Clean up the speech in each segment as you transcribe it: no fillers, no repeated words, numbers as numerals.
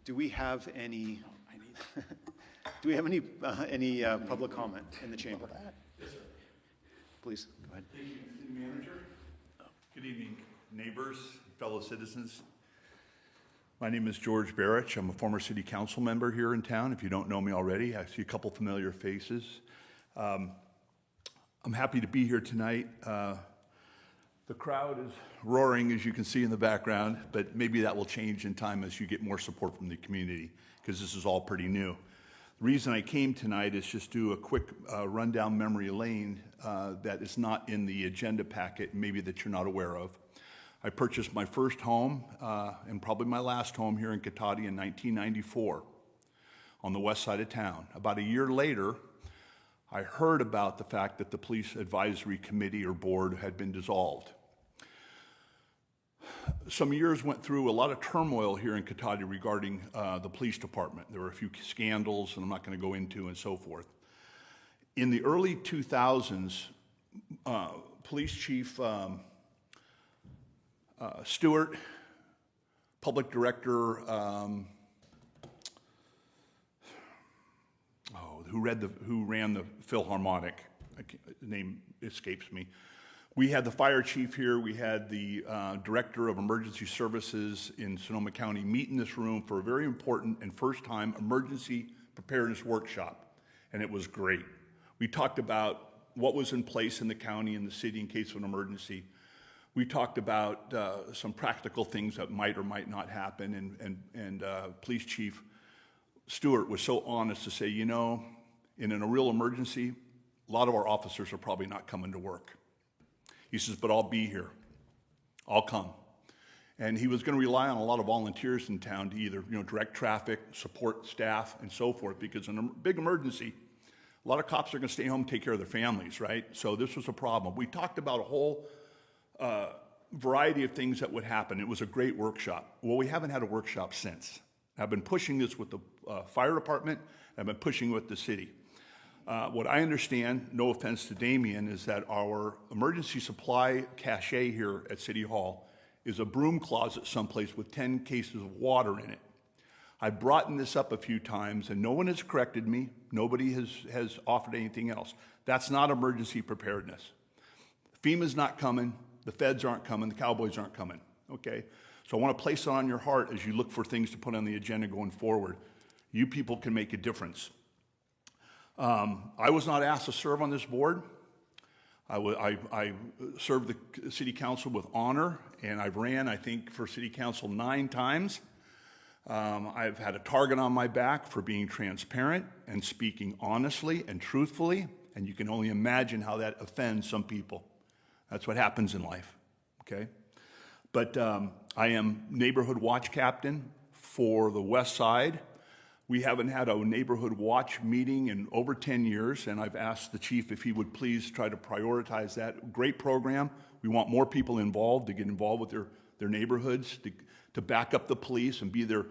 Do we have any, do we have any public comment in the chamber? Yes, sir. Please, go ahead. Thank you, City Manager. Good evening, neighbors, fellow citizens. My name is George Barich. I'm a former city council member here in town. If you don't know me already, I see a couple familiar faces. I'm happy to be here tonight. The crowd is roaring, as you can see in the background, but maybe that will change in time as you get more support from the community, because this is all pretty new. The reason I came tonight is just do a quick rundown memory lane that is not in the agenda packet, maybe that you're not aware of. I purchased my first home and probably my last home here in Cotati in 1994 on the west side of town. About a year later, I heard about the fact that the police advisory committee or board had been dissolved. Some years went through a lot of turmoil here in Cotati regarding the police department. There were a few scandals, and I'm not going to go into, and so forth. In the early 2000s, Police Chief Stewart, Public Director, who ran the Philharmonic, the name escapes me. We had the fire chief here. We had the director of emergency services in Sonoma County meet in this room for a very important and first-time emergency preparedness workshop, and it was great. We talked about what was in place in the county and the city in case of an emergency. We talked about some practical things that might or might not happen, and Police Chief Stewart was so honest to say, you know, in a real emergency, a lot of our officers are probably not coming to work. He says, but I'll be here. I'll come. And he was going to rely on a lot of volunteers in town to either, direct traffic, support staff, and so forth, because in a big emergency, a lot of cops are going to stay home and take care of their families, right? So this was a problem. We talked about a whole variety of things that would happen. It was a great workshop. Well, we haven't had a workshop since. I've been pushing this with the fire department. I've been pushing with the city. What I understand, no offense to Damien, is that our emergency supply cache here at City Hall is a broom closet someplace with 10 cases of water in it. I've brought this up a few times, and no one has corrected me. Nobody has offered anything else. That's not emergency preparedness. FEMA's not coming. The feds aren't coming. The cowboys aren't coming, okay? So I want to place it on your heart as you look for things to put on the agenda going forward. You people can make a difference. I was not asked to serve on this board. I served the city council with honor, and I've ran, I think, for city council 9 times. I've had a target on my back for being transparent and speaking honestly and truthfully, and you can only imagine how that offends some people. That's what happens in life, okay? But I am neighborhood watch captain for the west side. We haven't had a neighborhood watch meeting in over 10 years, and I've asked the chief if he would please try to prioritize that. Great program. We want more people involved to get involved with their neighborhoods, to back up the police and be their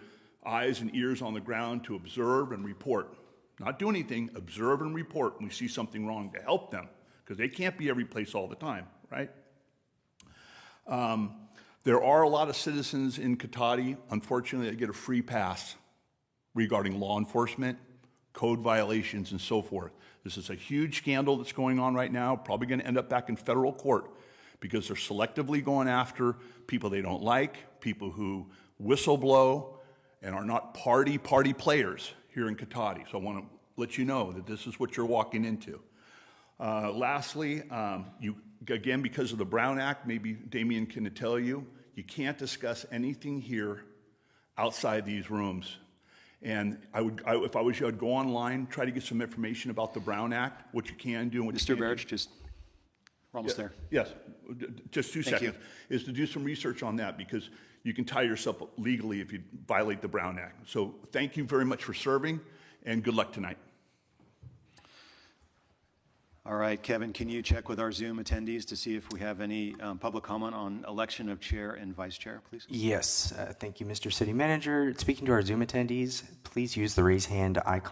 eyes and ears on the ground to observe and report. Not do anything, observe and report when we see something wrong to help them, because they can't be every place all the time, right? There are a lot of citizens in Cotati, unfortunately, that get a free pass regarding law enforcement, code violations, and so forth. This is a huge scandal that's going on right now, probably going to end up back in federal court because they're selectively going after people they don't like, people who whistleblow and are not party players here in Cotati. So I want to let you know that this is what you're walking into. Lastly, again, because of the Brown Act, maybe Damien can tell you, you can't discuss anything here outside these rooms. And if I was you, I'd go online, try to get some information about the Brown Act, what you can do and what you can't do. Mr. Barich, we're almost there. Yes, just 2 seconds. Is to do some research on that, because you can tie yourself up legally if you violate the Brown Act. So thank you very much for serving, and good luck tonight. All right, Kevin, can you check with our Zoom attendees to see if we have any public comment on election of chair and vice chair, please? Yes, thank you, Mr. City Manager. Speaking to our Zoom attendees, please use the raise hand icon